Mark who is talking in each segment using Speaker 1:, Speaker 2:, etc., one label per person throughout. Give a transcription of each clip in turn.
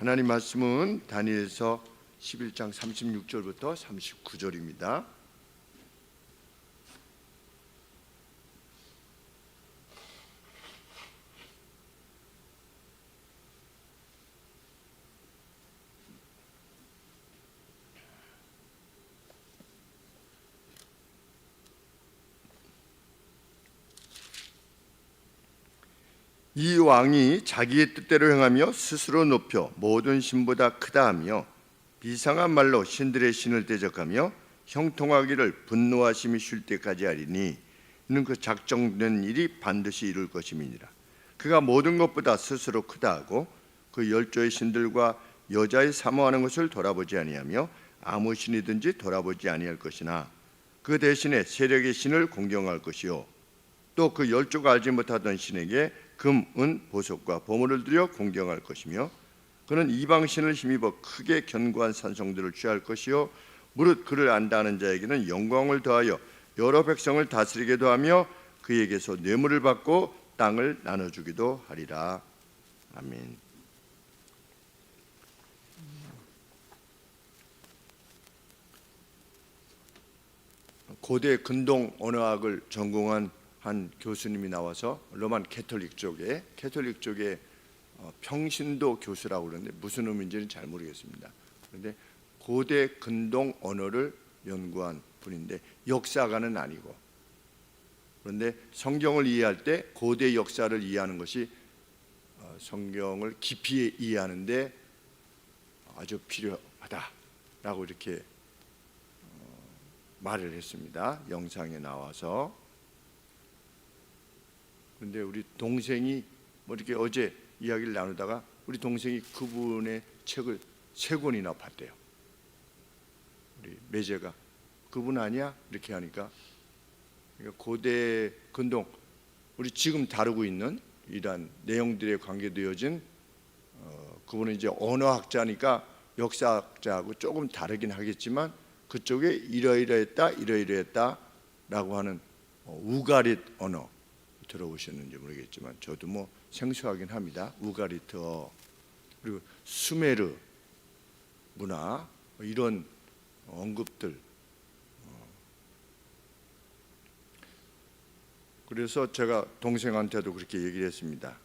Speaker 1: 하나님 말씀은 다니엘서 11장 36절부터 39절입니다. 이 왕이 자기의 뜻대로 행하며 스스로 높여 모든 신보다 크다 하며 비상한 말로 신들의 신을 대적하며 형통하기를 분노하심이 쉴 때까지 하리니 이는 그 작정된 일이 반드시 이룰 것임이니라. 그가 모든 것보다 스스로 크다 하고 그 열조의 신들과 여자의 사모하는 것을 돌아보지 아니하며 아무 신이든지 돌아보지 아니할 것이나 그 대신에 세력의 신을 공경할 것이요 또 그 열조가 알지 못하던 신에게 금, 은, 보석과 보물을 들여 공경할 것이며 그는 이방신을 힘입어 크게 견고한 산성들을 취할 것이요 무릇 그를 안다는 자에게는 영광을 더하여 여러 백성을 다스리게도 하며 그에게서 뇌물을 받고 땅을 나눠주기도 하리라. 아멘. 고대 근동 언어학을 전공한 한 교수님이 나와서 로만 캐톨릭 쪽에 평신도 교수라고 그러는데 무슨 의미인지는 잘 모르겠습니다. 그런데 고대 근동 언어를 연구한 분인데 역사가는 아니고, 그런데 성경을 이해할 때 고대 역사를 이해하는 것이 성경을 깊이 이해하는데 아주 필요하다라고 이렇게 말을 했습니다. 영상에 나와서. 그런데 우리 동생이 이렇게 어제 이야기를 나누다가 우리 동생이 그분의 책을 3권이나 봤대요. 우리 매제가 그분 아니야? 이렇게 하니까 그러니까 고대 근동 우리 지금 다루고 있는 이러한 내용들에 관계되어진 그분은 이제 언어학자니까 역사학자하고 조금 다르긴 하겠지만 그쪽에 이러이러했다라고 하는 우가릿 언어 들어보셨는지 모르겠지만 저도 생소하긴 합니다. 우가리트어 그리고 수메르 문화 이런 언급들. 그래서 제가 동생한테도 그렇게 얘기를 했습니다.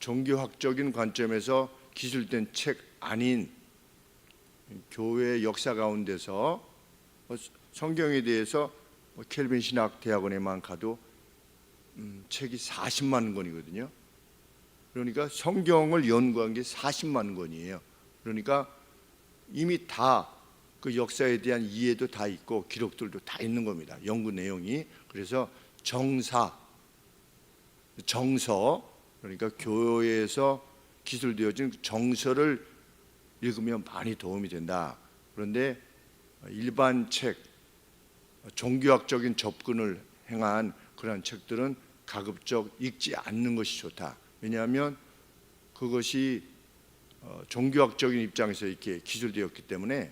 Speaker 1: 종교학적인 관점에서 기술된 책 아닌 교회 역사 가운데서 성경에 대해서 켈빈 신학 대학원에만 가도 책이 40만 권이거든요. 그러니까 성경을 연구한 게 40만 권이에요. 그러니까 이미 다 그 역사에 대한 이해도 다 있고 기록들도 다 있는 겁니다. 연구 내용이. 그래서 정서 그러니까 교회에서 기술되어진 정서를 읽으면 많이 도움이 된다. 그런데 일반 책, 종교학적인 접근을 행한 그런 책들은 가급적 읽지 않는 것이 좋다. 왜냐하면 그것이 종교학적인 입장에서 이렇게 기술되었기 때문에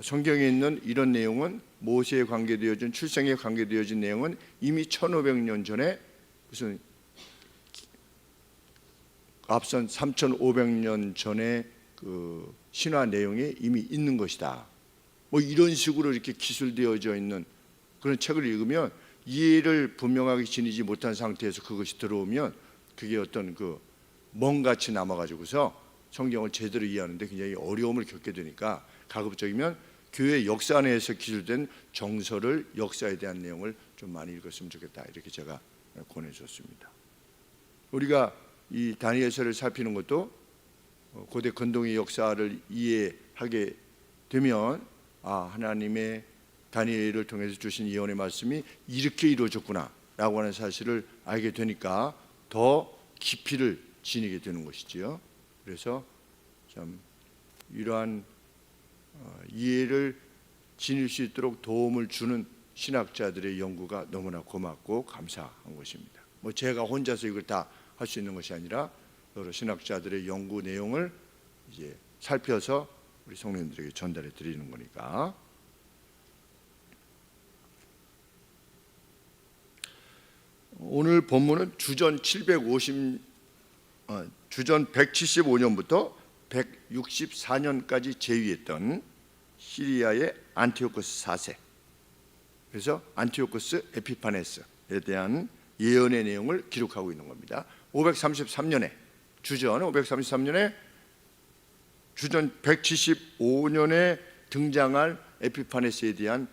Speaker 1: 성경에 있는 이런 내용은 모세에 관계되어진 출생에 관계되어진 내용은 이미 1500년 전에 무슨 앞선 3500년 전에 그 신화 내용에 이미 있는 것이다. 이런 식으로 이렇게 기술되어져 있는 그런 책을 읽으면 이해를 분명하게 지니지 못한 상태에서 그것이 들어오면 그게 어떤 멍같이 남아가지고서 성경을 제대로 이해하는데 굉장히 어려움을 겪게 되니까 가급적이면 교회 역사 내에서 기술된 정서를 역사에 대한 내용을 좀 많이 읽었으면 좋겠다. 이렇게 제가 권해줬습니다. 우리가 이 다니엘서를 살피는 것도 고대 근동의 역사를 이해하게 되면 하나님의 다니엘을 통해서 주신 예언의 말씀이 이렇게 이루어졌구나 라고 하는 사실을 알게 되니까 더 깊이를 지니게 되는 것이지요. 그래서 참 이러한 이해를 지닐 수 있도록 도움을 주는 신학자들의 연구가 너무나 고맙고 감사한 것입니다. 제가 혼자서 이걸 다 할 수 있는 것이 아니라 여러 신학자들의 연구 내용을 이제 살펴서 우리 성도님들에게 전달해 드리는 거니까. 오늘 본문은 주전 750 주전 175년부터 164년까지 제위했던 시리아의 안티오코스 4세, 그래서 안티오코스 에피파네스에 대한 예언의 내용을 기록하고 있는 겁니다. 533년에 주전 533년에 주전 175년에 등장할 에피파네스에 대한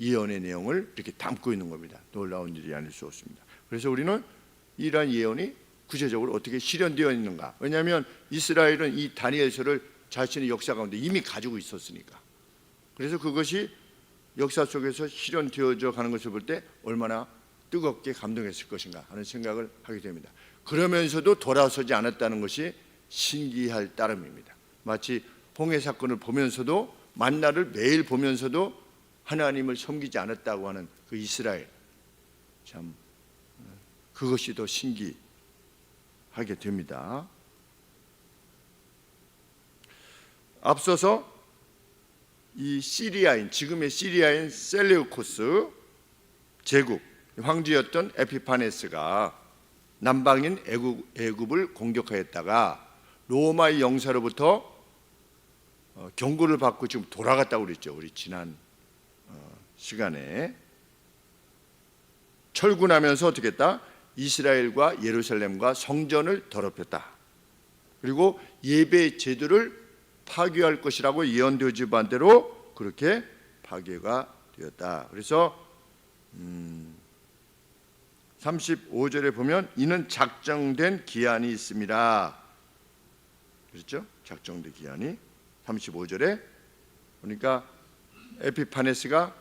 Speaker 1: 예언의 내용을 이렇게 담고 있는 겁니다. 놀라운 일이 아닐 수 없습니다. 그래서 우리는 이러한 예언이 구체적으로 어떻게 실현되어 있는가? 왜냐하면 이스라엘은 이 다니엘서를 자신의 역사 가운데 이미 가지고 있었으니까. 그래서 그것이 역사 속에서 실현되어져 가는 것을 볼 때 얼마나 뜨겁게 감동했을 것인가 하는 생각을 하게 됩니다. 그러면서도 돌아서지 않았다는 것이 신기할 따름입니다. 마치 홍해 사건을 보면서도 만나를 매일 보면서도 하나님을 섬기지 않았다고 하는 그 이스라엘, 참 그것이 더 신기하게 됩니다. 앞서서 이 시리아인, 지금의 시리아인 셀레우코스 제국 황제였던 에피파네스가 남방인 애굽을 공격하였다가 로마의 영사로부터 경고를 받고 지금 돌아갔다고 그랬죠. 우리 지난 시간에 철군하면서 어떻게 했다? 이스라엘과 예루살렘과 성전을 더럽혔다. 그리고 예배 제도를 파괴할 것이라고 예언되어진 반대로 그렇게 파괴가 되었다. 그래서 35절에 보면 이는 작정된 기한이 있습니다. 그렇죠? 작정된 기한이 35절에 보니까 에피파네스가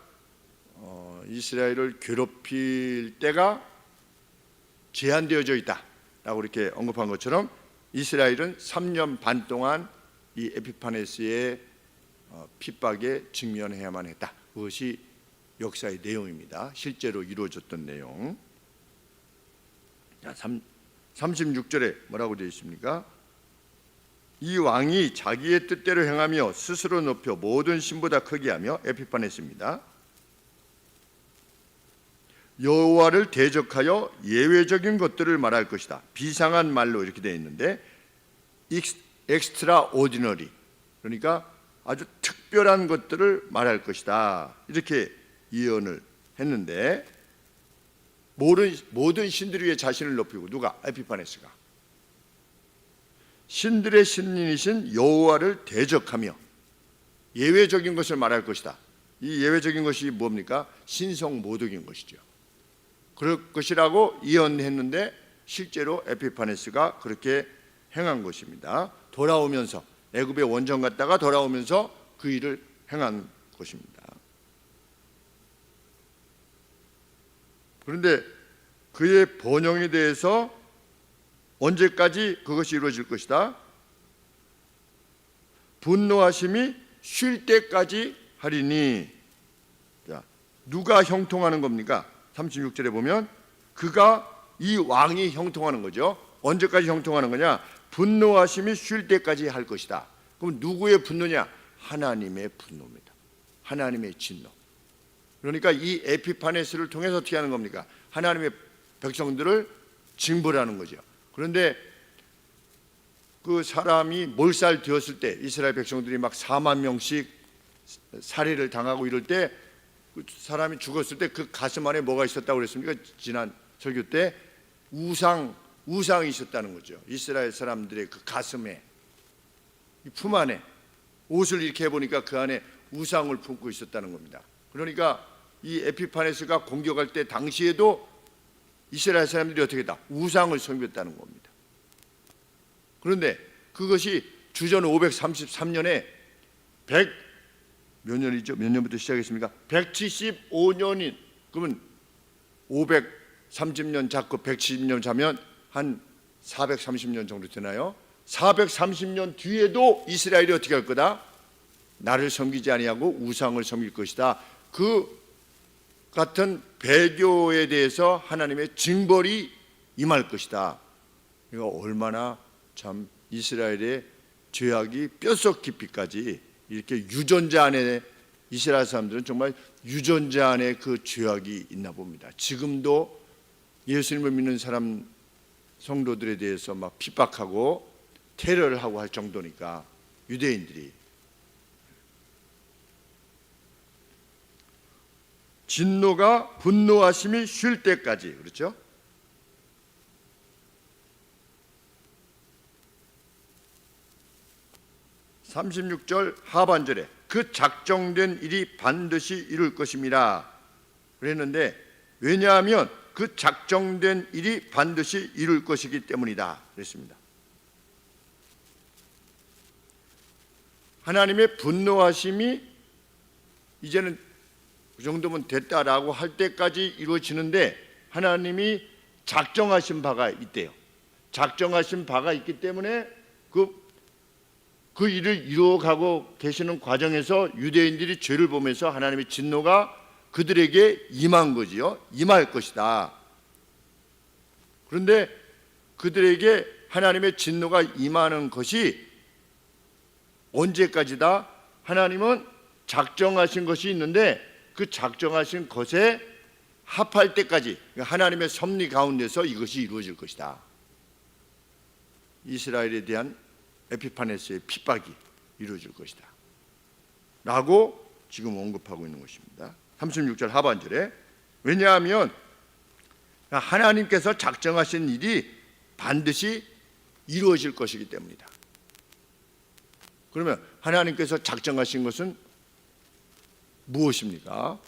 Speaker 1: 이스라엘을 괴롭힐 때가 제한되어져 있다라고 이렇게 언급한 것처럼 이스라엘은 3년 반 동안 이 에피파네스의 핍박에 직면해야만 했다. 그것이 역사의 내용입니다. 실제로 이루어졌던 내용. 36절에 뭐라고 되어 있습니까? 이 왕이 자기의 뜻대로 행하며 스스로 높여 모든 신보다 크게 하며 에피파네스입니다. 여호와를 대적하여 예외적인 것들을 말할 것이다. 비상한 말로 이렇게 되어 있는데 엑스트라 오디너리, 그러니까 아주 특별한 것들을 말할 것이다. 이렇게 예언을 했는데 모든 신들 위에 자신을 높이고 누가? 에피파네스가 신들의 신이신 여호와를 대적하며 예외적인 것을 말할 것이다. 이 예외적인 것이 뭡니까? 신성모독인 것이죠. 그럴 것이라고 예언했는데 실제로 에피파네스가 그렇게 행한 것입니다. 돌아오면서 애굽의 원정 갔다가 돌아오면서 그 일을 행한 것입니다. 그런데 그의 번영에 대해서 언제까지 그것이 이루어질 것이다? 분노하심이 쉴 때까지 하리니. 자, 누가 형통하는 겁니까? 36절에 보면 그가, 이 왕이 형통하는 거죠. 언제까지 형통하는 거냐? 분노하심이 쉴 때까지 할 것이다. 그럼 누구의 분노냐? 하나님의 분노입니다. 하나님의 진노. 그러니까 이 에피파네스를 통해서 어떻게 하는 겁니까? 하나님의 백성들을 징벌하는 거죠. 그런데 그 사람이 몰살되었을 때 이스라엘 백성들이 막 4만 명씩 살해를 당하고 이럴 때 그 사람이 죽었을 때 그 가슴 안에 뭐가 있었다고 그랬습니까? 지난 설교 때 우상이 있었다는 거죠. 이스라엘 사람들의 그 가슴에, 품 안에 옷을 이렇게 해보니까 그 안에 우상을 품고 있었다는 겁니다. 그러니까 이 에피파네스가 공격할 때 당시에도 이스라엘 사람들이 어떻게 했다? 우상을 섬겼다는 겁니다. 그런데 그것이 주전 533년에 몇 년이죠? 몇 년부터 시작했습니까? 175년인, 그러면 530년 잡고 170년 자면 한 430년 정도 되나요? 430년 뒤에도 이스라엘이 어떻게 할 거다? 나를 섬기지 아니하고 우상을 섬길 것이다. 그 같은 배교에 대해서 하나님의 징벌이 임할 것이다. 이거 얼마나 참 이스라엘의 죄악이 뼛속 깊이까지 이렇게 유전자 안에, 이스라엘 사람들은 정말 유전자 안에 그 죄악이 있나 봅니다. 지금도 예수님을 믿는 사람 성도들에 대해서 막 핍박하고 테러를 하고 할 정도니까 유대인들이 진노가 분노하심이 쉴 때까지, 그렇죠? (36절) 하반절에 그 작정된 일이 반드시 이룰 것임이라 그랬는데, 왜냐하면 그 작정된 일이 반드시 이룰 것이기 때문이다 그랬습니다. 하나님의 분노하심이 이제는 그 정도면 됐다라고 할 때까지 이루어지는데, 하나님이 작정하신 바가 있대요. 작정하신 바가 있기 때문에 그 일을 이루어가고 계시는 과정에서 유대인들이 죄를 보면서 하나님의 진노가 그들에게 임한 거지요. 임할 것이다. 그런데 그들에게 하나님의 진노가 임하는 것이 언제까지다? 하나님은 작정하신 것이 있는데 그 작정하신 것에 합할 때까지, 하나님의 섭리 가운데서 이것이 이루어질 것이다. 이스라엘에 대한 에피파네스의 핍박이 이루어질 것이다 라고 지금 언급하고 있는 것입니다. 36절 하반절에 왜냐하면 하나님께서 작정하신 일이 반드시 이루어질 것이기 때문이다. 그러면 하나님께서 작정하신 것은 무엇입니까?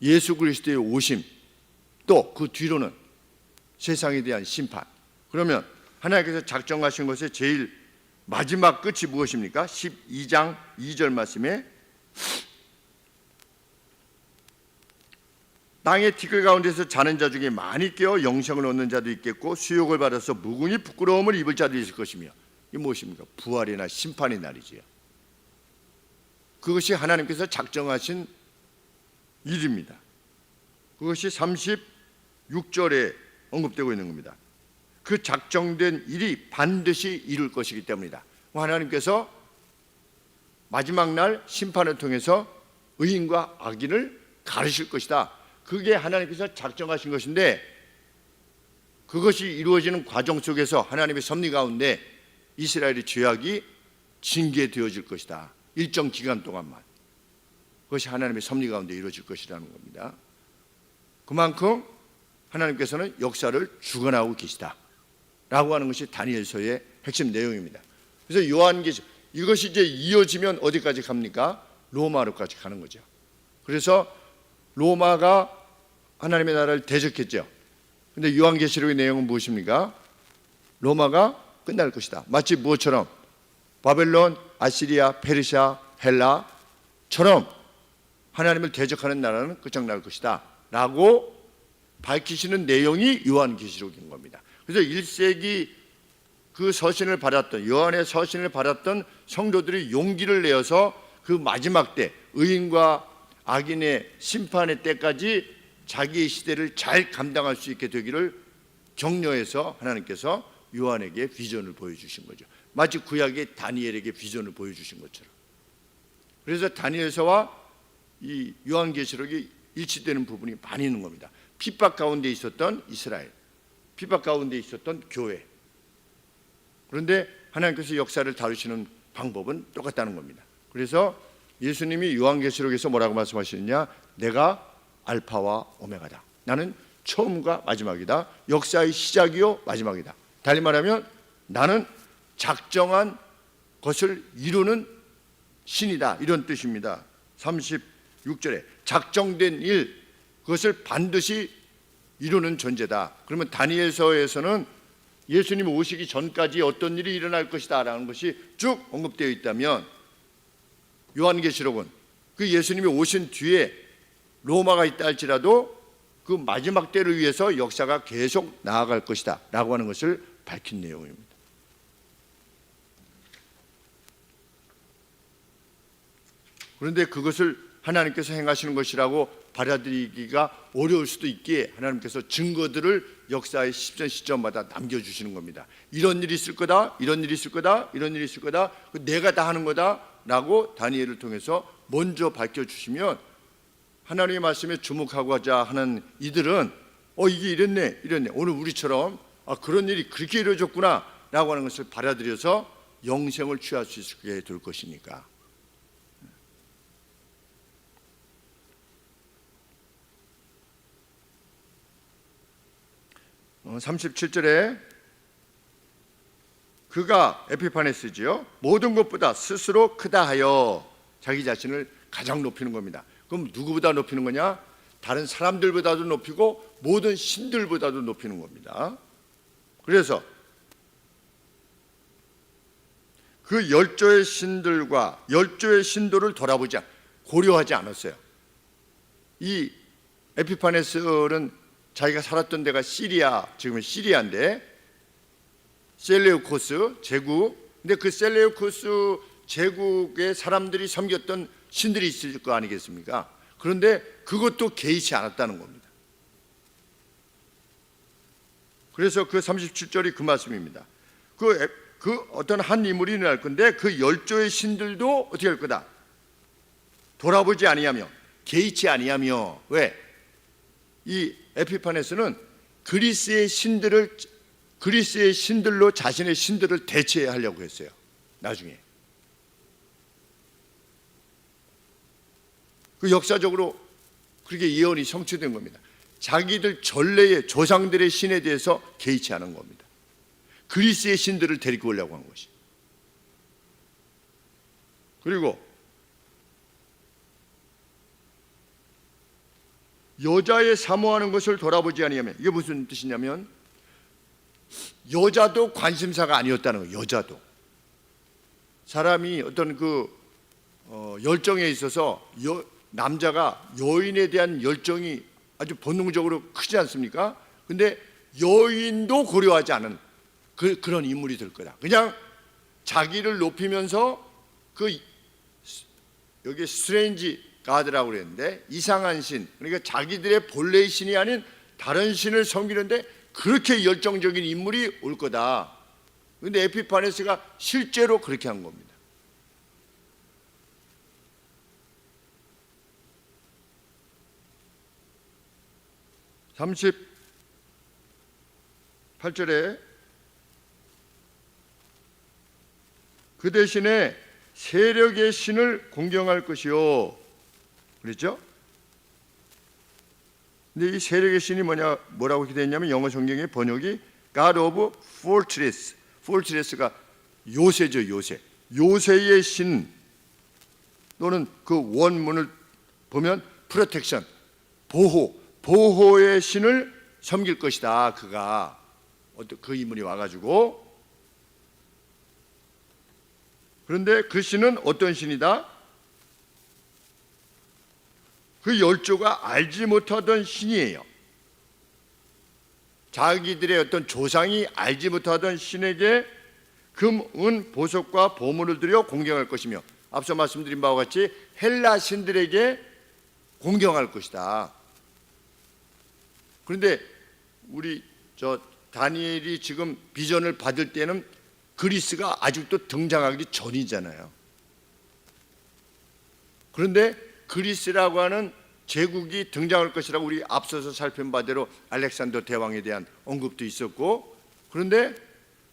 Speaker 1: 예수 그리스도의 오심, 또 그 뒤로는 세상에 대한 심판. 그러면 하나님께서 작정하신 것의 제일 마지막 끝이 무엇입니까? 12장 2절 말씀에 땅의 티끌 가운데서 자는 자 중에 많이 깨어 영생을 얻는 자도 있겠고 수욕을 받아서 무궁히 부끄러움을 입을 자도 있을 것이며, 이게 무엇입니까? 부활이나 심판의 날이지요. 그것이 하나님께서 작정하신 일입니다. 그것이 36절에 언급되고 있는 겁니다. 그 작정된 일이 반드시 이룰 것이기 때문이다. 하나님께서 마지막 날 심판을 통해서 의인과 악인을 가르칠 것이다. 그게 하나님께서 작정하신 것인데, 그것이 이루어지는 과정 속에서 하나님의 섭리 가운데 이스라엘의 죄악이 징계되어질 것이다. 일정 기간 동안만. 그것이 하나님의 섭리 가운데 이루어질 것이라는 겁니다. 그만큼 하나님께서는 역사를 주관하고 계시다 라고 하는 것이 다니엘서의 핵심 내용입니다. 그래서 요한계시, 이것이 이제 이어지면 어디까지 갑니까? 로마로까지 가는 거죠. 그래서 로마가 하나님의 나라를 대적했죠. 근데 요한계시록의 내용은 무엇입니까? 로마가 끝날 것이다. 마치 무엇처럼? 바벨론, 아시리아, 페르시아, 헬라처럼 하나님을 대적하는 나라는 끝장날 것이다 라고 밝히시는 내용이 요한계시록인 겁니다. 그래서 1세기 그 서신을 받았던, 요한의 서신을 받았던 성도들이 용기를 내어서 그 마지막 때 의인과 악인의 심판의 때까지 자기의 시대를 잘 감당할 수 있게 되기를 격려해서 하나님께서 요한에게 비전을 보여주신 거죠. 마치 구약의 다니엘에게 비전을 보여주신 것처럼. 그래서 다니엘서와 이 요한계시록이 일치되는 부분이 많이 있는 겁니다. 핍박 가운데 있었던 이스라엘, 핍박 가운데 있었던 교회. 그런데 하나님께서 역사를 다루시는 방법은 똑같다는 겁니다. 그래서 예수님이 요한계시록에서 뭐라고 말씀하시느냐? 내가 알파와 오메가다. 나는 처음과 마지막이다. 역사의 시작이요 마지막이다. 달리 말하면 나는 작정한 것을 이루는 신이다, 이런 뜻입니다. 36절에 작정된 일, 그것을 반드시 이루는 존재다. 그러면 다니엘서에서는 예수님 오시기 전까지 어떤 일이 일어날 것이다 라는 것이 쭉 언급되어 있다면, 요한계시록은 그 예수님이 오신 뒤에 로마가 있다 할지라도 그 마지막 때를 위해서 역사가 계속 나아갈 것이다 라고 하는 것을 밝힌 내용입니다. 그런데 그것을 하나님께서 행하시는 것이라고 받아들이기가 어려울 수도 있기에 하나님께서 증거들을 역사의 시점마다 남겨주시는 겁니다. 이런 일이 있을 거다, 이런 일이 있을 거다, 이런 일이 있을 거다, 내가 다 하는 거다 라고 다니엘을 통해서 먼저 밝혀주시면 하나님의 말씀에 주목하고자 하는 이들은 이게 이랬네, 이랬네. 오늘 우리처럼 그런 일이 그렇게 이루어졌구나라고 하는 것을 받아들여서 영생을 취할 수 있게 될 것이니까. 37절에 그가 에피파네스지요. 모든 것보다 스스로 크다 하여 자기 자신을 가장 높이는 겁니다. 그럼 누구보다 높이는 거냐? 다른 사람들보다도 높이고 모든 신들보다도 높이는 겁니다. 그래서 그 열조의 신들과 열조의 신도를 돌아보지 고려하지 않았어요. 이 에피파네스는 자기가 살았던 데가 시리아, 지금은 시리아인데 셀레우코스 제국, 근데 그 셀레우코스 제국의 사람들이 섬겼던 신들이 있을 거 아니겠습니까? 그런데 그것도 개의치 않았다는 겁니다. 그래서 그 37절이 그 말씀입니다. 그 어떤 한 인물이 일어날 건데 그 열조의 신들도 어떻게 할 거다? 돌아보지 아니하며 개의치 아니하며. 왜? 이 에피파네스는 그리스의 신들로 자신의 신들을 대체하려고 했어요. 나중에 그 역사적으로 그렇게 예언이 성취된 겁니다. 자기들 전래의 조상들의 신에 대해서 개의치 않은 겁니다. 그리스의 신들을 데리고 오려고 한 것이. 그리고 여자의 사모하는 것을 돌아보지 아니하면, 이게 무슨 뜻이냐면 여자도 관심사가 아니었다는 거예요. 여자도 사람이 어떤 그 열정에 있어서 남자가 여인에 대한 열정이 아주 본능적으로 크지 않습니까? 근데 여인도 고려하지 않은 그런 인물이 될 거다. 그냥 자기를 높이면서 여기 스트레인지 가드라고 그랬는데 이상한 신, 그러니까 자기들의 본래의 신이 아닌 다른 신을 섬기는데 그렇게 열정적인 인물이 올 거다. 그런데 에피파네스가 실제로 그렇게 한 겁니다. (38절에) 그 대신에 세력의 신을 공경할 것이요. 그랬죠? 근데 이 세력의 신이 뭐라고 이렇게 됐냐면 영어 성경의 번역이 God of Fortress. Fortress가 요새죠, 요새. 요새의 신 또는 그 원문을 보면 Protection, 보호의 신을 섬길 것이다. 그가 그 인물이 와가지고. 그런데 그 신은 어떤 신이다? 그 열조가 알지 못하던 신이에요. 자기들의 어떤 조상이 알지 못하던 신에게 금, 은, 보석과 보물을 들여 공경할 것이며, 앞서 말씀드린 바와 같이 헬라 신들에게 공경할 것이다. 그런데 우리 다니엘이 지금 비전을 받을 때는 그리스가 아직도 등장하기 전이잖아요. 그런데 그리스라고 하는 제국이 등장할 것이라고 우리 앞서서 살핀 바대로 알렉산더 대왕에 대한 언급도 있었고, 그런데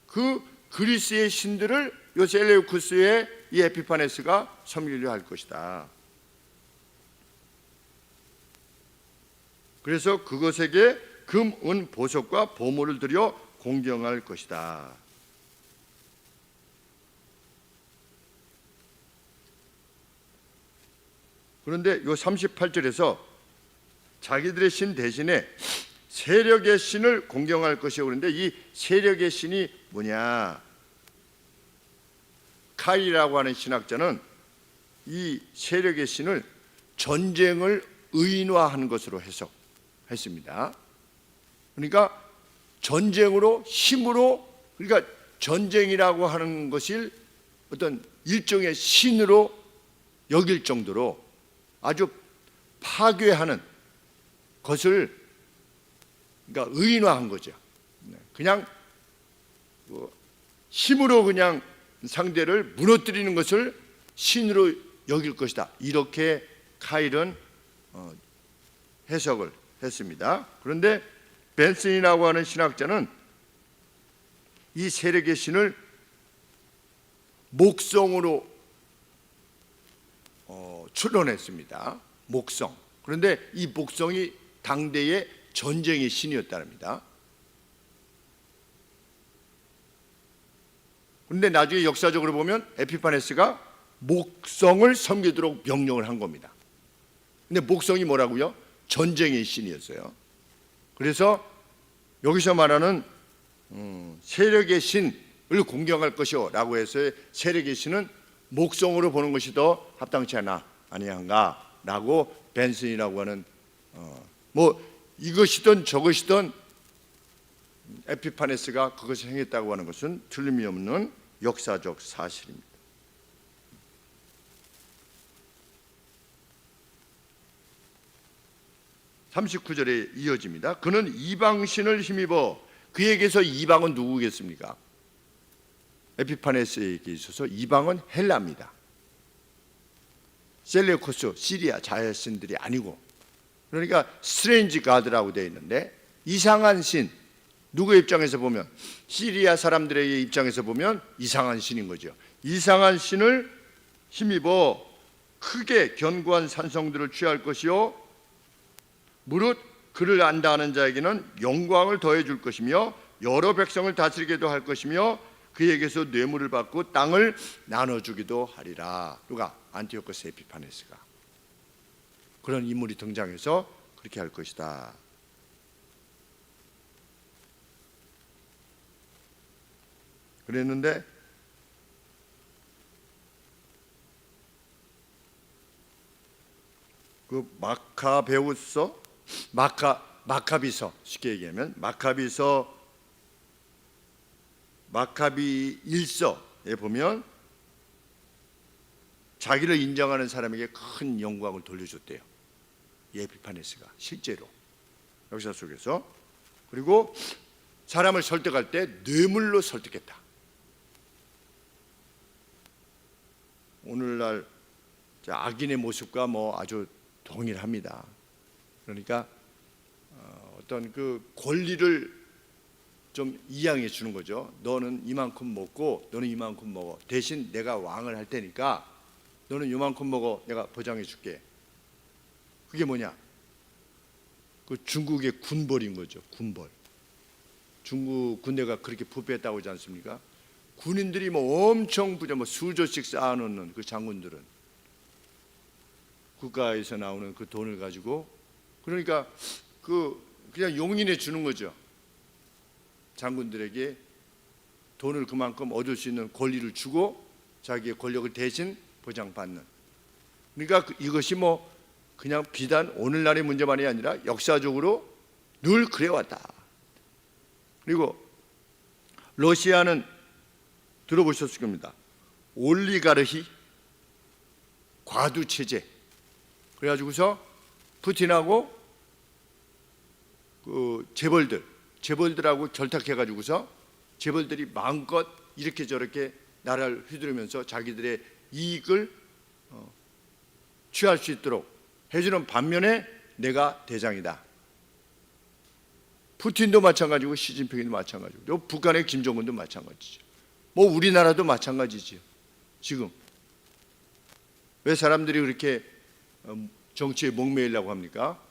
Speaker 1: 그 그리스의 신들을 요 셀레우쿠스의 이 에피파네스가 섬기려 할 것이다. 그래서 그것에게 금, 은, 보석과 보물을 들여 공경할 것이다. 그런데 요 38절에서 자기들의 신 대신에 세력의 신을 공경할 것이요. 그런데 이 세력의 신이 뭐냐? 카이라고 하는 신학자는 이 세력의 신을 전쟁을 의인화한 것으로 해석했습니다. 그러니까 전쟁으로, 힘으로, 그러니까 전쟁이라고 하는 것을 어떤 일종의 신으로 여길 정도로 아주 파괴하는 것을, 그러니까 의인화한 거죠. 그냥 힘으로 그냥 상대를 무너뜨리는 것을 신으로 여길 것이다. 이렇게 카일은 해석을 했습니다. 그런데 벤슨이라고 하는 신학자는 이 세력의 신을 목성으로 추론했습니다. 목성. 그런데 이 목성이 당대의 전쟁의 신이었답니다. 그런데 나중에 역사적으로 보면 에피파네스가 목성을 섬기도록 명령을 한 겁니다. 근데 목성이 뭐라고요? 전쟁의 신이었어요. 그래서 여기서 말하는 세력의 신을 공경할 것이요 라고 해서 세력의 신은 목성으로 보는 것이 더 합당치 아니한가 라고 벤슨이라고 하는 뭐 이것이든 저것이든 에피파네스가 그것을 행했다고 하는 것은 틀림이 없는 역사적 사실입니다. 39절에 이어집니다. 그는 이방신을 힘입어, 그에게서 이방은 누구겠습니까? 에피파네스에게 있어서 이방은 헬라입니다. 셀레우코스, 시리아 자신들이 아니고, 그러니까 스트레인지 가드라고 되어 있는데 이상한 신, 누구의 입장에서 보면, 시리아 사람들의 입장에서 보면 이상한 신인 거죠. 이상한 신을 힘입어 크게 견고한 산성들을 취할 것이요 무릇 그를 안다 하는 자에게는 영광을 더해 줄 것이며 여러 백성을 다스리게도 할 것이며 그에게서 뇌물을 받고 땅을 나눠주기도 하리라. 누가? 안티오코스 에피파네스가. 그런 인물이 등장해서 그렇게 할 것이다. 그랬는데 그 마카베우서, 마카비서, 쉽게 얘기하면 마카비 일서에 보면 자기를 인정하는 사람에게 큰 영광을 돌려줬대요. 에피파네스가 실제로 역사 속에서. 그리고 사람을 설득할 때 뇌물로 설득했다. 오늘날 악인의 모습과 뭐 아주 동일합니다. 그러니까 어떤 그 권리를 좀 이양해 주는 거죠. 너는 이만큼 먹고 너는 이만큼 먹어. 대신 내가 왕을 할 테니까 너는 이만큼 먹어. 내가 보장해 줄게. 그게 뭐냐? 그 중국의 군벌인 거죠. 군벌. 중국 군대가 그렇게 부패했다고 하지 않습니까? 군인들이 뭐 엄청 부자, 뭐 수조씩 쌓아놓는 그 장군들은 국가에서 나오는 그 돈을 가지고, 그러니까 그냥 용인해 주는 거죠. 장군들에게 돈을 그만큼 얻을 수 있는 권리를 주고 자기의 권력을 대신 보장받는. 그러니까 이것이 뭐 그냥 비단 오늘날의 문제만이 아니라 역사적으로 늘 그래왔다. 그리고 러시아는 들어보셨을 겁니다. 올리가르히 과두체제. 그래가지고서 푸틴하고 그 재벌들하고 결탁해가지고서 재벌들이 마음껏 이렇게 저렇게 나라를 휘두르면서 자기들의 이익을 취할 수 있도록 해주는 반면에 내가 대장이다. 푸틴도 마찬가지고 시진핑도 마찬가지고 또 북한의 김정은도 마찬가지죠. 뭐 우리나라도 마찬가지죠. 지금 왜 사람들이 그렇게 정치에 목매이려고 합니까?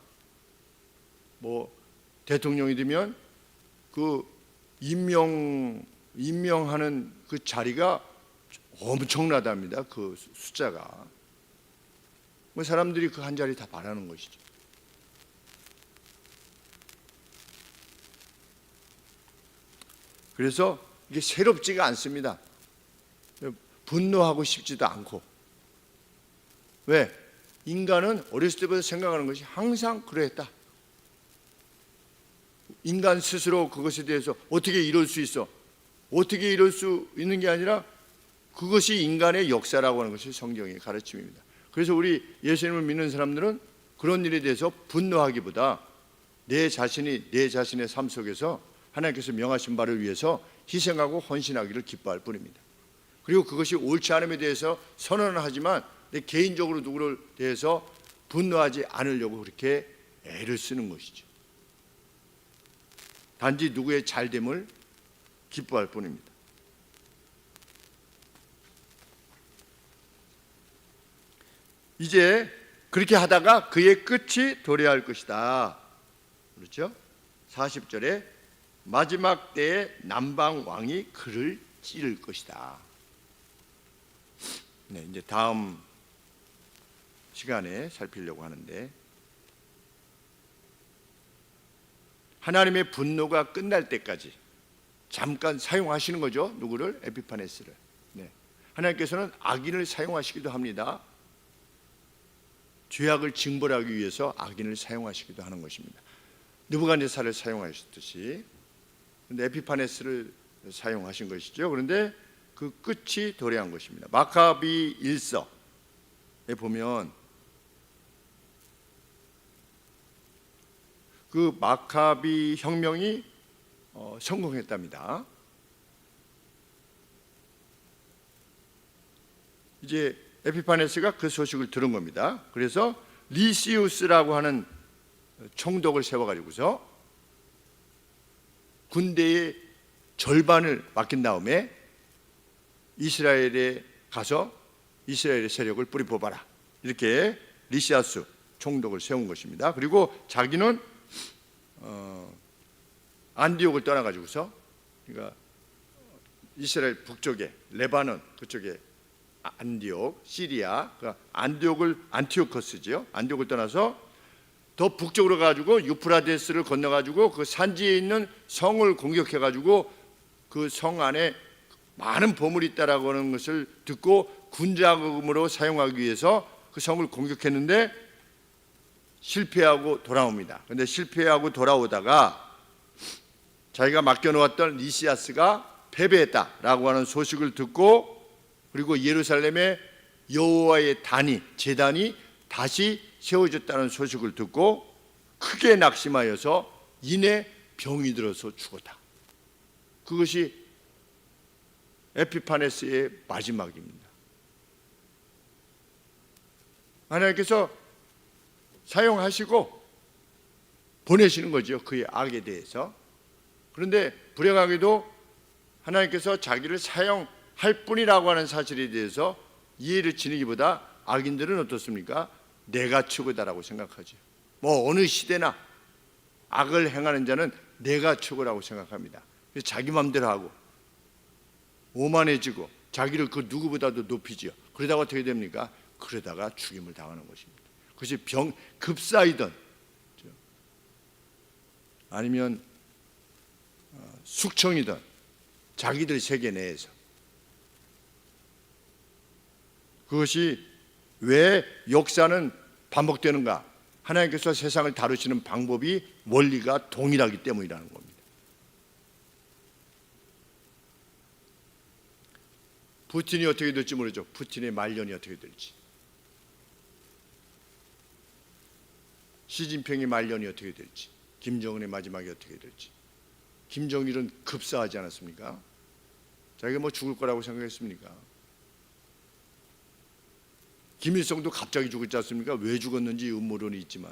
Speaker 1: 뭐 대통령이 되면 그 임명하는 그 자리가 엄청나답니다. 그 숫자가. 뭐 사람들이 그 한 자리 다 바라는 것이죠. 그래서 이게 새롭지가 않습니다. 분노하고 싶지도 않고. 왜? 인간은 어렸을 때부터 생각하는 것이 항상 그랬다. 인간 스스로 그것에 대해서 어떻게 이럴 수 있어? 어떻게 이럴 수 있는 게 아니라 그것이 인간의 역사라고 하는 것이 성경의 가르침입니다. 그래서 우리 예수님을 믿는 사람들은 그런 일에 대해서 분노하기보다 내 자신의 삶 속에서 하나님께서 명하신 바를 위해서 희생하고 헌신하기를 기뻐할 뿐입니다. 그리고 그것이 옳지 않음에 대해서 선언을 하지만 내 개인적으로 누구를 대해서 분노하지 않으려고 그렇게 애를 쓰는 것이죠. 단지 누구의 잘됨을 기뻐할 뿐입니다. 이제 그렇게 하다가 그의 끝이 도래할 것이다. 그렇죠? 40절에 마지막 때에 남방 왕이 그를 찌를 것이다. 네, 이제 다음 시간에 살피려고 하는데, 하나님의 분노가 끝날 때까지 잠깐 사용하시는 거죠. 누구를? 에피파네스를. 네. 하나님께서는 악인을 사용하시기도 합니다. 죄악을 징벌하기 위해서 악인을 사용하시기도 하는 것입니다. 느부갓네살을 사용하셨듯이. 그런데 에피파네스를 사용하신 것이죠. 그런데 그 끝이 도래한 것입니다. 마카비 1서에 보면 그 마카비 혁명이 성공했답니다. 이제 에피파네스가 그 소식을 들은 겁니다. 그래서 리시우스라고 하는 총독을 세워가지고서 군대의 절반을 맡긴 다음에 이스라엘에 가서 이스라엘의 세력을 뿌리 뽑아라, 이렇게 리시아스 총독을 세운 것입니다. 그리고 자기는 안디옥을 떠나가지고서, 그러니까 이스라엘 북쪽에 레바논 그쪽에 안디옥, 시리아, 그러니까 안티오커스죠. 안디옥을 떠나서 더 북쪽으로 가지고 유프라데스를 건너가지고 그 산지에 있는 성을 공격해가지고 그 성 안에 많은 보물이 있다라고 하는 것을 듣고 군자금으로 사용하기 위해서 그 성을 공격했는데 실패하고 돌아옵니다. 그런데 실패하고 돌아오다가 자기가 맡겨놓았던 리시아스가 패배했다라고 하는 소식을 듣고, 그리고 예루살렘에 여호와의 제단이 다시 세워졌다는 소식을 듣고 크게 낙심하여서 이내 병이 들어서 죽었다. 그것이 에피파네스의 마지막입니다. 하나님께서 사용하시고 보내시는 거죠, 그의 악에 대해서. 그런데 불행하게도 하나님께서 자기를 사용할 뿐이라고 하는 사실에 대해서 이해를 지니기보다 악인들은 어떻습니까? 내가 최고다라고 생각하죠. 뭐 어느 시대나 악을 행하는 자는 내가 최고라고 생각합니다. 자기 마음대로 하고 오만해지고 자기를 그 누구보다도 높이지요. 그러다가 어떻게 됩니까? 그러다가 죽임을 당하는 것입니다. 그것이 급사이든 아니면 숙청이든 자기들 세계 내에서. 그것이 왜 역사는 반복되는가? 하나님께서 세상을 다루시는 방법이 원리가 동일하기 때문이라는 겁니다. 푸틴이 어떻게 될지 모르죠. 푸틴의 말년이 어떻게 될지, 시진핑의 말년이 어떻게 될지, 김정은의 마지막이 어떻게 될지. 김정일은 급사하지 않았습니까? 자기가 뭐 죽을 거라고 생각했습니까? 김일성도 갑자기 죽었지 않습니까? 왜 죽었는지 음모론이 있지만,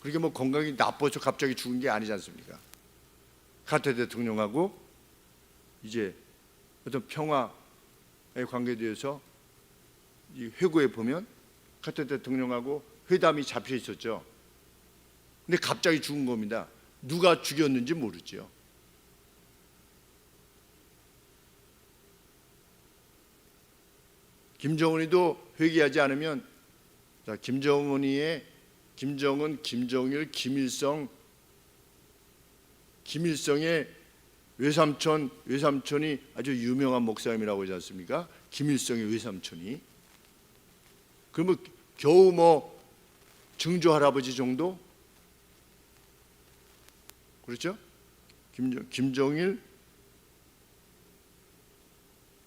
Speaker 1: 그렇게 뭐 건강이 나빠서 갑자기 죽은 게 아니지 않습니까? 카터 대통령하고 이제 어떤 평화의 관계에 대해서 이 회고에 보면 카터 대통령하고 회담이 잡혀 있었죠. 근데 갑자기 죽은 겁니다. 누가 죽였는지 모르죠. 김정은이도 회개하지 않으면, 김정은, 김정일, 김일성의 외삼촌이 아주 유명한 목사님이라고 하지 않습니까? 김일성의 외삼촌이. 그러면 겨우 뭐 증조 할아버지 정도? 그렇죠? 김정일,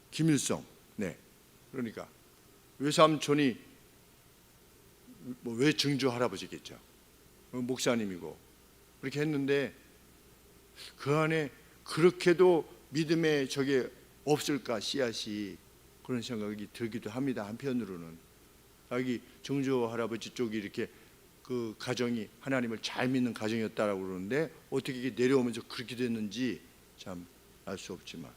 Speaker 1: 김일성. 네. 그러니까 외삼촌이 뭐 외증조 할아버지겠죠. 목사님이고 그렇게 했는데 그 안에 그렇게도 믿음의 저게 없을까, 씨앗이. 그런 생각이 들기도 합니다. 한편으로는 자기 증조 할아버지 쪽이 이렇게 그 가정이 하나님을 잘 믿는 가정이었다라고 그러는데 어떻게 이게 내려오면서 그렇게 됐는지 참 알 수 없지만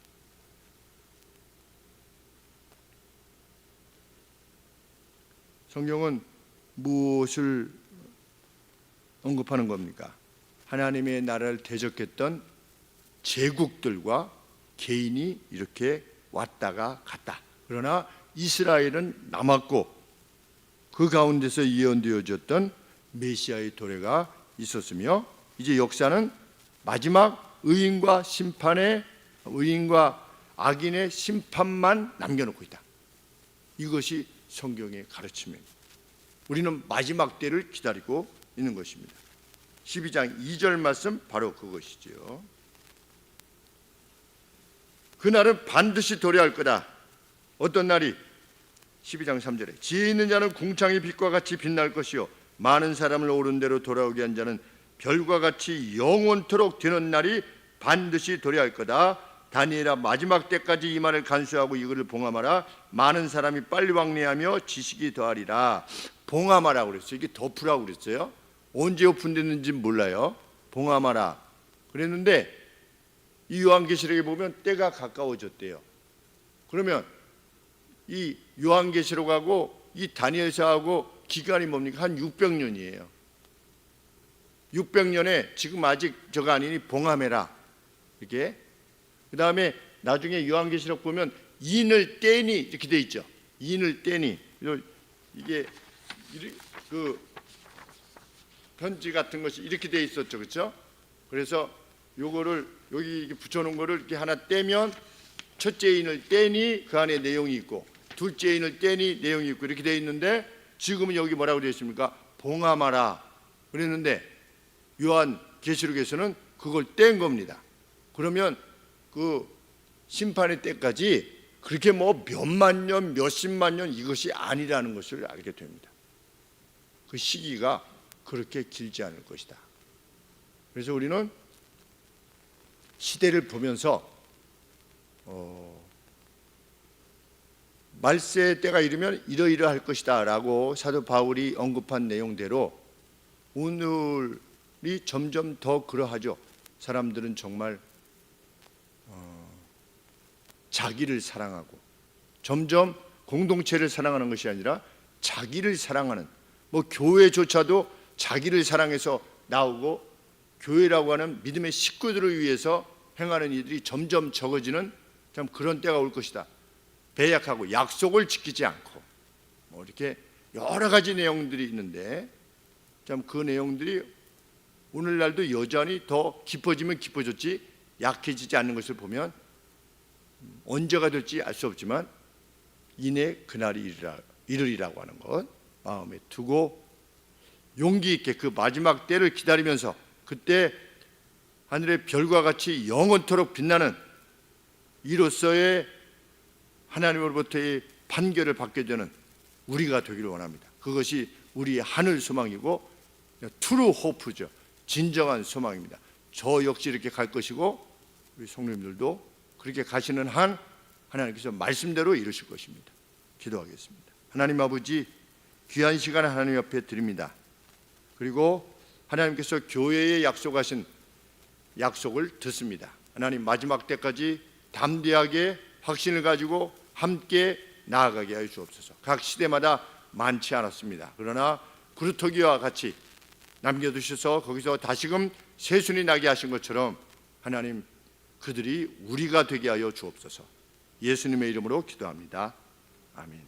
Speaker 1: 성경은 무엇을 언급하는 겁니까? 하나님의 나라를 대적했던 제국들과 개인이 이렇게 왔다가 갔다. 그러나 이스라엘은 남았고 그 가운데서 예언되어졌던 메시아의 도래가 있었으며 이제 역사는 마지막 의인과 악인의 심판만 남겨놓고 있다. 이것이 성경의 가르침입니다. 우리는 마지막 때를 기다리고 있는 것입니다. 12장 2절 말씀 바로 그것이지요. 그날은 반드시 도래할 거다. 어떤 날이? 12장 3절에 지혜 있는 자는 궁창의 빛과 같이 빛날 것이요 많은 사람을 옳은 대로 돌아오게 한 자는 별과 같이 영원토록 되는 날이 반드시 도래할 거다. 다니엘아, 마지막 때까지 이 말을 간수하고 이것을 봉함하라. 많은 사람이 빨리 왕래하며 지식이 더하리라. 봉함하라고 그랬어요. 이게 덮으라고 그랬어요. 언제 오픈됐는지 몰라요. 봉함하라 그랬는데 이 요한계시록에 보면 때가 가까워졌대요. 그러면 이 요한계시록하고 이 다니엘서하고 기간이 뭡니까? 한 600년이에요. 600년에 지금 아직 저가 아니니 봉함해라. 이렇게. 그 다음에 나중에 요한계시록 보면 인을 떼니 이렇게 돼 있죠. 인을 떼니. 이게 그 편지 같은 것이 이렇게 돼 있었죠. 그렇죠? 그래서 요거를 여기 붙여놓은 거를 이렇게 하나 떼면 첫째 인을 떼니 그 안에 내용이 있고 둘째 인을 떼니 내용이 있고 이렇게 돼 있는데 지금은 여기 뭐라고 되어 있습니까? 봉함하라 그랬는데 요한계시록에서는 그걸 뗀 겁니다. 그러면 그 심판의 때까지 그렇게 뭐 몇만 년, 몇십만 년 이것이 아니라는 것을 알게 됩니다. 그 시기가 그렇게 길지 않을 것이다. 그래서 우리는 시대를 보면서 말세의 때가 이르면 이러이러할 것이다 라고 사도 바울이 언급한 내용대로 오늘이 점점 더 그러하죠. 사람들은 정말 자기를 사랑하고 점점 공동체를 사랑하는 것이 아니라 자기를 사랑하는 뭐 교회조차도 자기를 사랑해서 나오고 교회라고 하는 믿음의 식구들을 위해서 행하는 이들이 점점 적어지는 참 그런 때가 올 것이다. 배약하고 약속을 지키지 않고 뭐 이렇게 여러 가지 내용들이 있는데 참 그 내용들이 오늘날도 여전히 더 깊어지면 깊어졌지 약해지지 않는 것을 보면 언제가 될지 알 수 없지만 이내 그날이 이르리라고 하는 것 마음에 두고 용기 있게 그 마지막 때를 기다리면서 그때 하늘의 별과 같이 영원토록 빛나는 이로서의 하나님으로부터의 판결을 받게 되는 우리가 되기를 원합니다. 그것이 우리의 하늘 소망이고 트루 호프죠. 진정한 소망입니다. 저 역시 이렇게 갈 것이고 우리 성도님들도 그렇게 가시는 한 하나님께서 말씀대로 이루실 것입니다. 기도하겠습니다. 하나님 아버지, 귀한 시간 하나님 옆에 드립니다. 그리고 하나님께서 교회에 약속하신 약속을 듣습니다. 하나님 마지막 때까지 담대하게 확신을 가지고 함께 나아가게 하여 주옵소서. 각 시대마다 많지 않았습니다. 그러나 구루터기와 같이 남겨두셔서 거기서 다시금 새순이 나게 하신 것처럼 하나님 그들이 우리가 되게 하여 주옵소서. 예수님의 이름으로 기도합니다. 아멘.